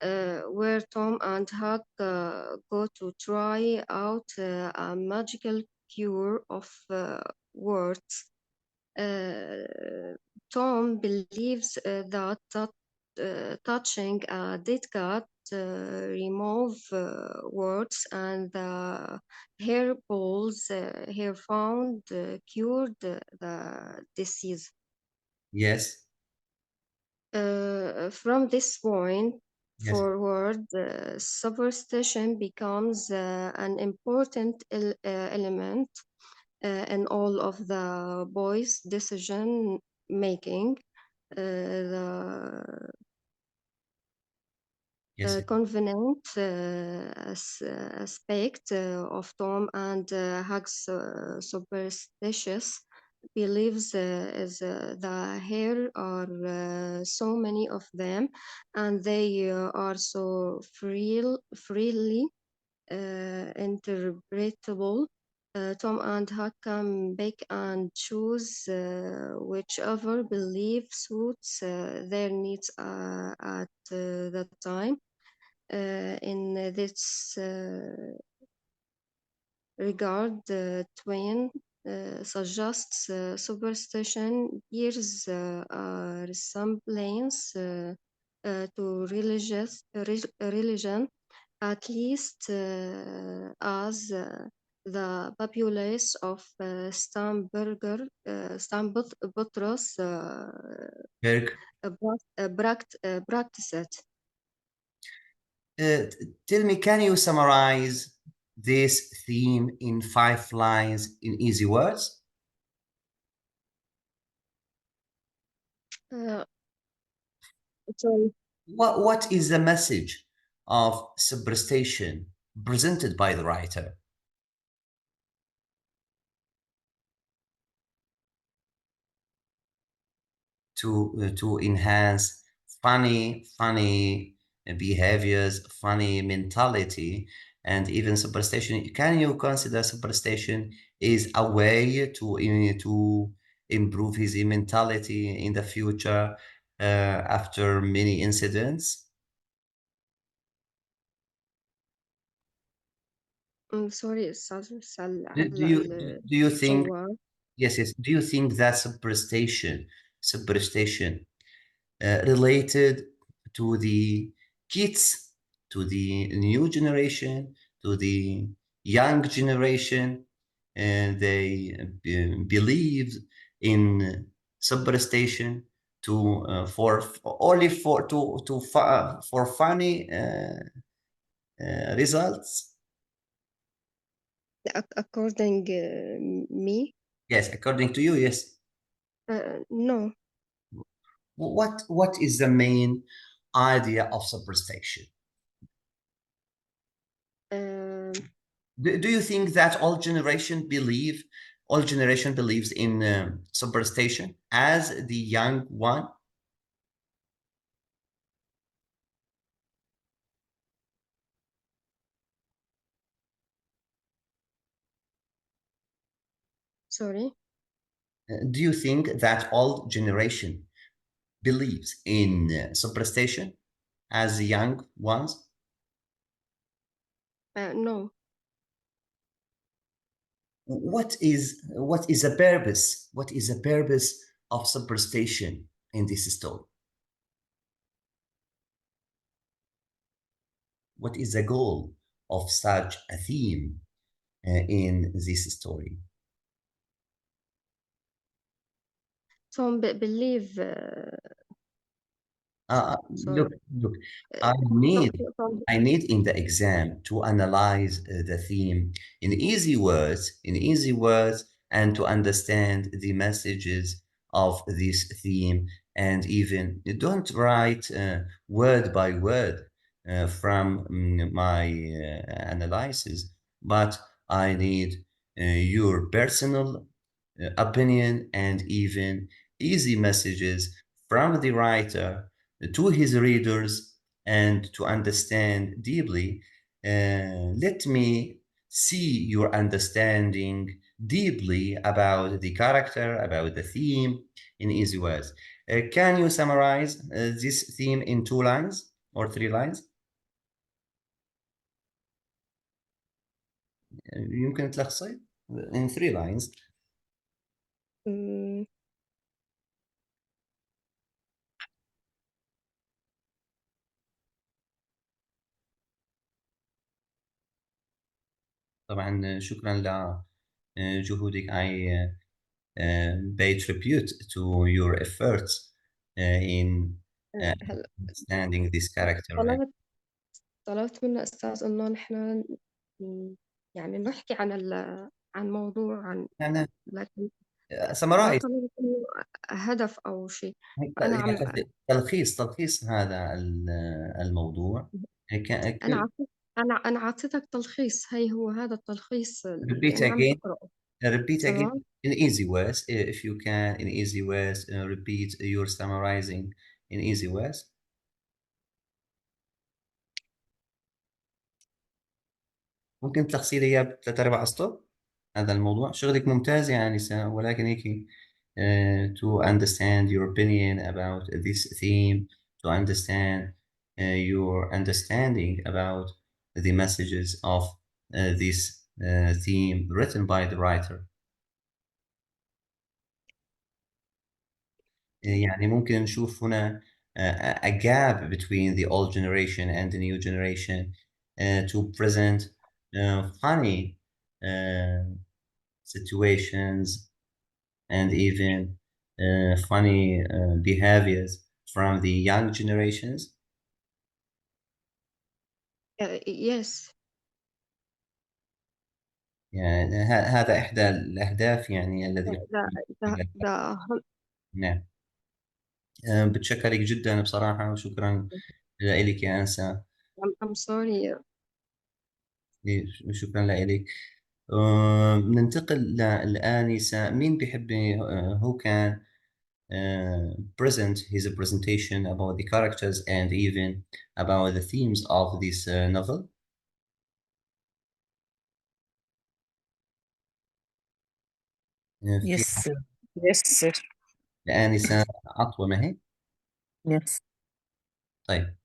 where Tom and Huck go to try out a magical cure of words. Tom believes that touching a dead cat remove warts, and the hair balls here found cured the disease. Yes. From this point Yes. forward, superstition becomes an important element in all of the boys' decision making. The Yes. convenient aspect of Tom and Huck's superstitious beliefs is the here are so many of them, and they are so freely interpretable. Tom and Huck can pick and choose whichever belief suits their needs at that time. In this regard, Twain suggests superstition bears a resemblance to religion, at least as the populace of Stambutros Kirk, practice it. tell me, can you summarize this theme in 5 lines in easy words? Sorry. What is the message of superstition presented by the writer? To enhance funny behaviors, funny mentality, and even superstition. Can you consider superstition is a way to improve his mentality in the future after many incidents? sorry أستاذ سأل Do, عن do you do you think الجواب. yes, do you think that superstition related to the kids, to the new generation, to the young generation, and they believe in superstition to for only for funny results? According me, Yes, according to you, yes. no. What is the main idea of superstition? Do you think that all generation believes in superstition as the young one? Sorry. Do you think that all generation believes in superstition as the young ones? No. What is the purpose? What is the purpose of superstition in this story? What is the goal of such a theme in this story? Some believe. Look, Some I need in the exam to analyze the theme in easy words, and to understand the messages of this theme. And even don't write word by word from my analysis, but I need your personal opinion and even easy messages from the writer to his readers, and to understand deeply. Let me see your understanding deeply about the character, about the theme in easy words. Can you summarize this theme in 2 lines or 3 lines? يمكن تلخصي in 3 lines. طبعا شكرا لجهودك. I pay tribute to your efforts in understanding this character. طلبت منا أستاذ إنه نحن يعني نحكي عن موضوع أنا لكن ما summarize. طلبت إنه هدف أو شيء. أنا عم تلخيص هذا الموضوع. أنا عطيتك تلخيص، هو هذا التلخيص repeat اللي عم again تقرأه. repeat again تمام. in easy words, if you can, in easy words. Repeat your summarizing in easy words. ممكن تلخصي لي اياه ب3/4 اسطر؟ هذا الموضوع شغلك ممتاز يا آنسة، ولكن هيك to understand your opinion about this theme, to understand your understanding about the messages of this theme written by the writer. يعني ممكن نشوف هنا a gap between the old generation and the new generation to present funny situations and even funny behaviors from the young generations. Yes. يعني هذا إحدى الأهداف يعني الذي ده نعم. بتشكرك جدا بصراحة، وشكرا لك يا أنسة. I'm sorry. شكرا لك. ننتقل للآنسة. مين بيحب who can present his presentation about the characters and even about the themes of this novel? Yes, sir. Yes, sir. الآنسة عطوة ما هي؟ Yes. طيب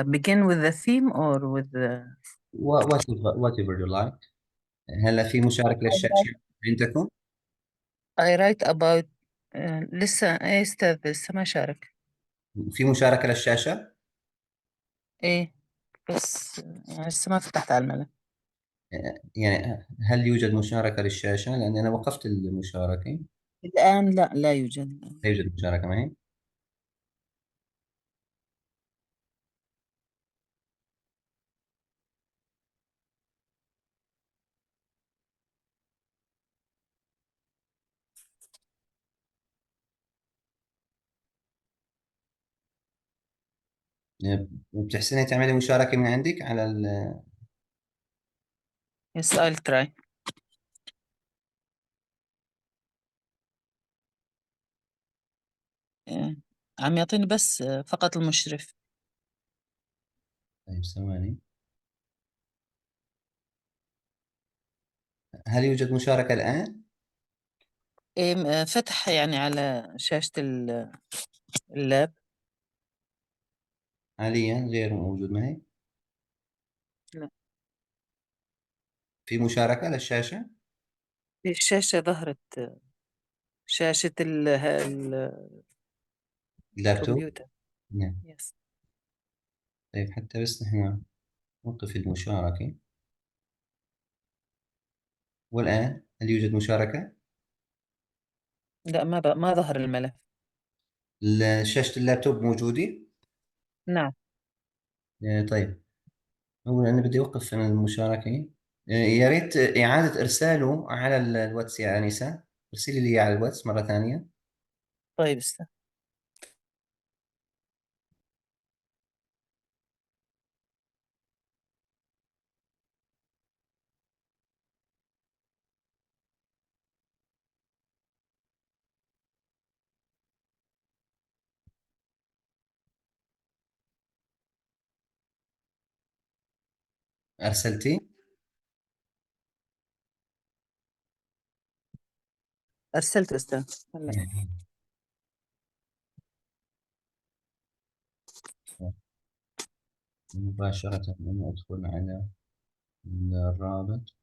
begin with the theme or with the whatever you like. هلا في مشاركة للشاشة عندكم؟ I write about لسه ايه استاذ لسه ما شارك. في مشاركة للشاشة؟ ايه بس لسه ما فتحت على الملف. يعني هل يوجد مشاركة للشاشة؟ لأن أنا وقفت المشاركة. الآن لا يوجد. لا يوجد مشاركة معي. وبتحسني تعملي مشاركة من عندك على Yes, I'll try. عم يعطيني بس فقط المشرف. طيب ثواني. هل يوجد مشاركة الآن؟ فتح يعني على شاشة اللاب. حاليا غير موجود معي. لا. في مشاركة للشاشة؟ في الشاشة ظهرت شاشة اللابتوب؟ الكمبيوتر. نعم. يس. طيب حتى بس نحن نوقف المشاركة. والآن هل يوجد مشاركة؟ لا، ما ظهر الملف. شاشة اللابتوب موجودة؟ نعم. طيب هو أنا بدي أوقف من المشاركة. يا ريت إعادة إرساله على الواتس يا أنسة. ارسلي لي على الواتس مرة ثانية. طيب استنى. أرسلتي؟ أرسلت أستاذ هلا. مباشرة أنا أدخل على الرابط.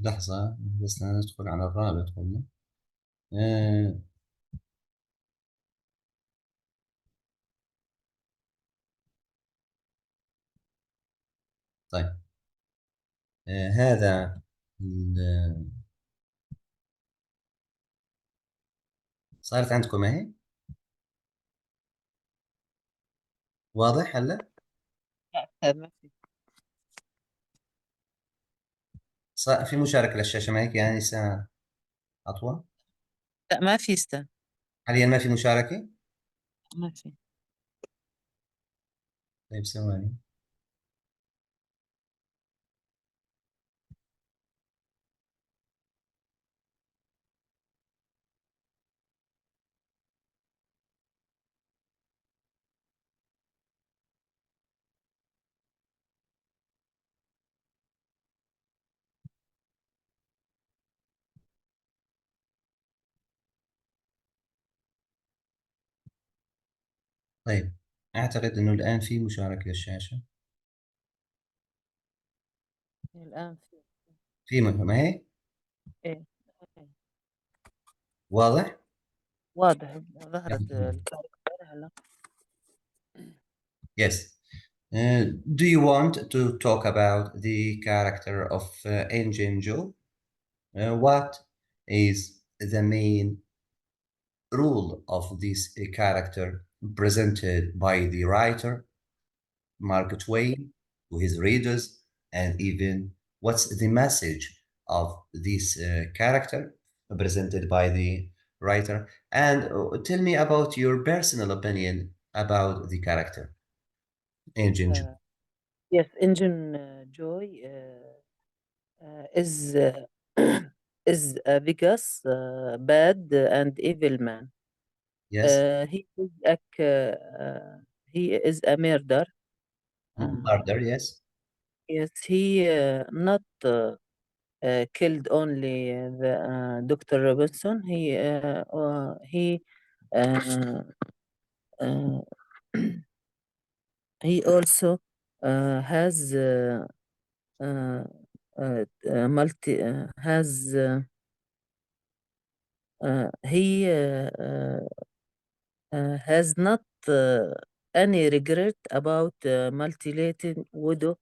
لحظة بس ندخل على الرابط قلنا. آه، طيب هذا صارت عندكم اهي. واضح هلا؟ ما في. صار في مشاركة للشاشة معك يعني ساعة أطول. لا ما في استاذ. حاليا ما في مشاركة. ما في. طيب ثواني. طيب أعتقد إنه الآن في مشاركة للشاشة. الآن في. ما هي إيه. واضح؟ واضح ظهرت يعني الكاركتر هلا. yes. Do you want to talk about the character of Engine Joe? What is the main rule of this character presented by the writer Mark Twain to his readers, and even what's the message of this character presented by the writer? And tell me about your personal opinion about the character Engine Joe. Yes, Engine Joy is is a biggest bad and evil man. Yes, He is a murder. murder. Yes. Yes, he not killed only the Dr. Robinson. He uh, uh, he also has he has not any regret about multilating widow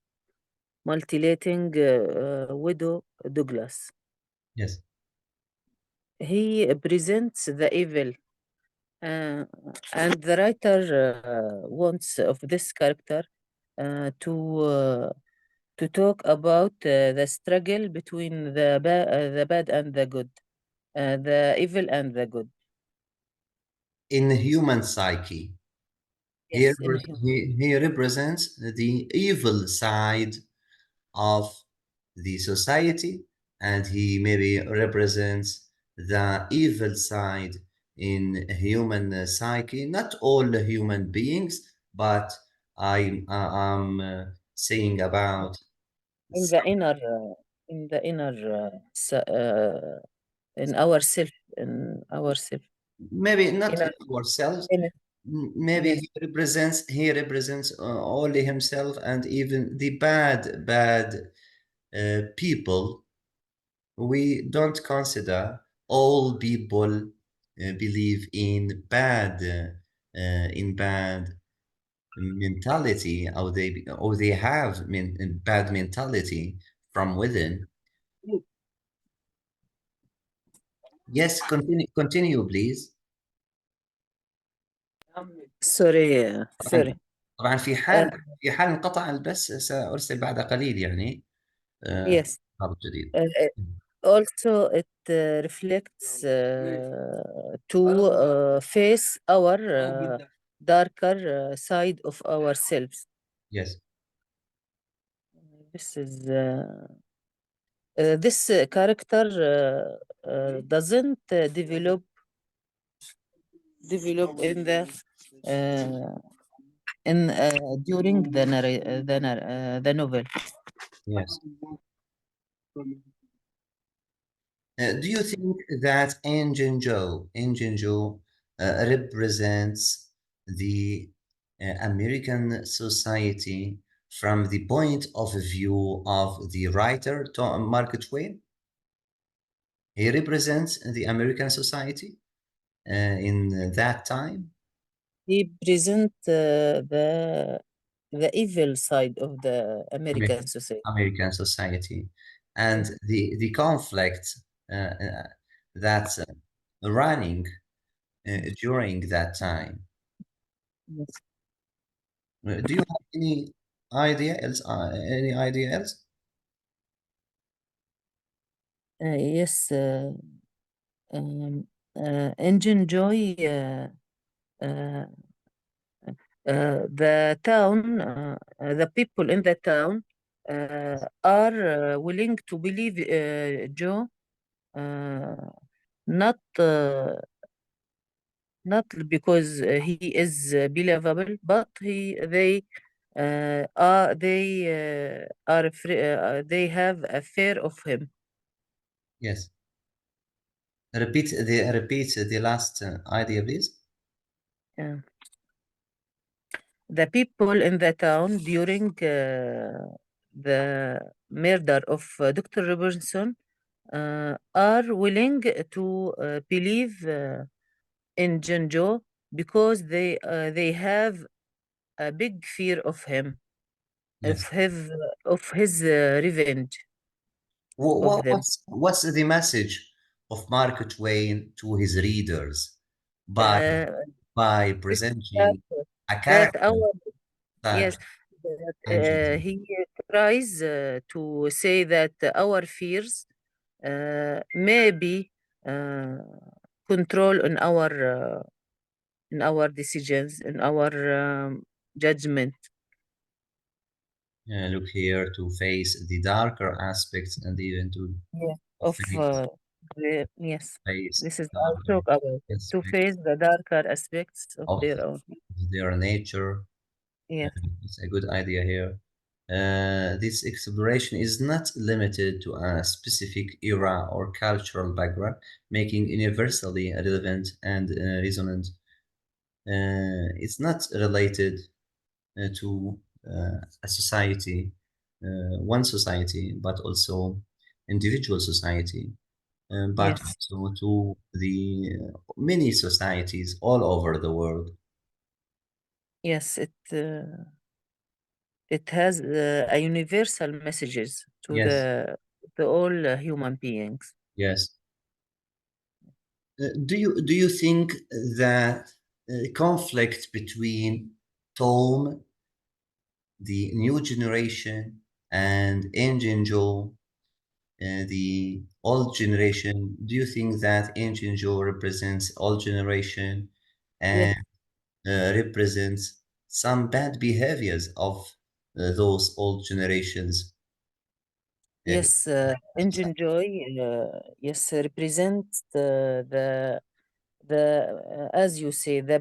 Douglas. Yes. He presents the evil, and the writer wants of this character to talk about the struggle between the bad and the good, the evil and the good. In the human psyche, Yes, he represents the evil side of the society, and he maybe represents the evil side in human psyche. Not all human beings, but I'm saying about in the inner, in ourself, maybe not inner, ourselves. inner. Maybe Yes. he represents only himself, and even the bad people. We don't consider all people believe in bad mentality, or they have bad mentality from within. Yes, continue please. Sorry. طبعا في حال انقطع البث سأرسل بعد قليل يعني Yes. رابط جديد. Also, it reflects to face our darker side of ourselves. Yes. This is this character doesn't develop in the during the novel. Yes. Do you think that Engine Joe represents the American society from the point of view of the writer Mark Twain? He represents the American society in that time. He presents the evil side of the American society. American society, and the conflict that's running during that time. Yes. Do you have any idea else? Yes. Engine Joy. The town, the people in the town are willing to believe Joe, not because he is believable, but they have a fear of him. Yes. Repeat the last idea, please. The people in the town during the murder of Dr. Robinson are willing to believe in Joe because they have a big fear of him, Yes. of his revenge. What's the message of Mark Twain to his readers by presenting a character? He tries to say that our fears may be control in our decisions, in our judgment. Look here, to face the darker aspects and even to this is our talk about to face the darker aspects of their nature. Yes. It's a good idea here. This exploration is not limited to a specific era or cultural background, making universally relevant and resonant. It's not related to a society, one society, but also individual society, but Yes. also to the many societies all over the world. Yes, it has a universal messages to Yes, to all human beings. yes. Do you think that conflict between Tom, the new generation, and Engine Joe, the old generation, do you think that Engine Joe represents old generation Yes, and represents some bad behaviors of those old generations? yes, Engine Joy, yes, represents as you say, the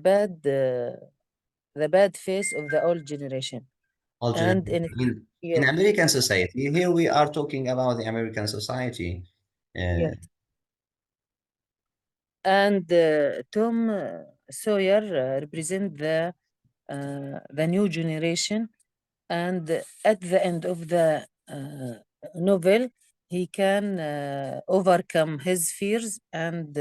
bad face of the old generation. Old And generation. In yes, American society, here we are talking about the American society. yes. And Tom Sawyer represent the new generation. And at the end of the novel, he can overcome his fears and